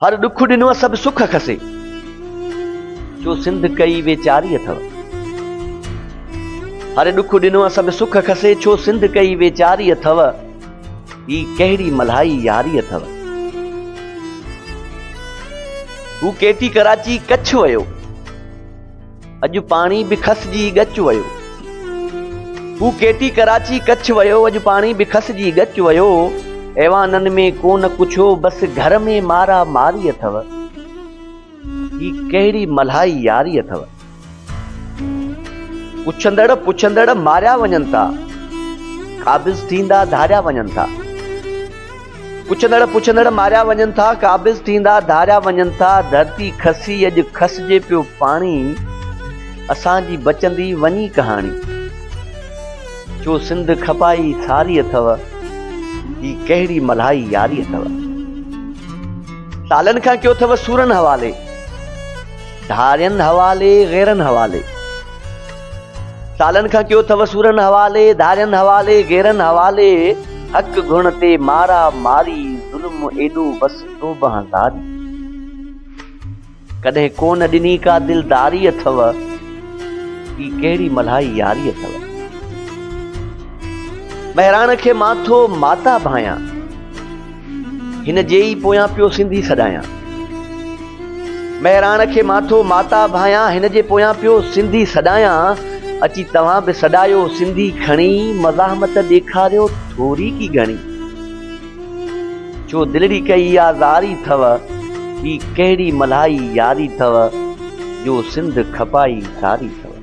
हर दुख ॾिनो सभु सुख खसे, जो सिंध कई वेचारी अथव। हर दुख ॾिनो सभु सुख खसे, छो सिंध कई वेचारी अथव। ही कहिड़ी मल्हाई यारी अथव। हू केती कराची कच्छ वयो, अॼु पाणी बि खसजी गच वयो। हू केती कराची कच्छ वयो, अॼु पाणी बि खसजी गच वयो। ऐवाननि में कोन कुछो, बसि घर में मारा मारी अथव। ही कहिड़ी मल्हाई यारी अथव। पुछंदड़ पुछंदड़ मारिया वञनि था, क़ाबिज़ थींदा धारिया वञनि था। पुछंदड़ पुछंदड़ मारिया वञनि था, क़ाबिज़ थींदा धारिया वञनि था। धरती खसी अॼु खसजे पियो पाणी, असांजी बचंदी वञी कहाणी। जो सिंध खपाई सारी अथव, ही कहिड़ी मल्हाई यारी अथव। सालनि खां कयो अथव सूरनि हवाले, धारियनि हवाले ग़ैरनि हवाले। सालनि खां कयो अथव सूरनि हवाले, धारियनि हवाले ग़ैरनि हवाले। हक़ गुण ते मारा मारी, ज़ुल्म एॾो बसि तौबह ज़ारी। कॾहिं कोन ॾिनी का दिलदारी अथव, ही कहिड़ी मल्हाई यारी अथव। बहिराण खे माथो माता भायां, हिन जे ई पोयां पियो सिंधी सॾायां। बहिराण खे माथो माता भायां, हिन जे पोयां पियो सिंधी सॾायां। अची तव्हां बि सॾायो सिंधी खणी, मज़ाहमत ॾेखारियो थोरी की घणी। छो दिलड़ी कई आज़ारी अथव, ही कहिड़ी मल्हाई यारी अथव। जो सिंध खपाई सारी अथव।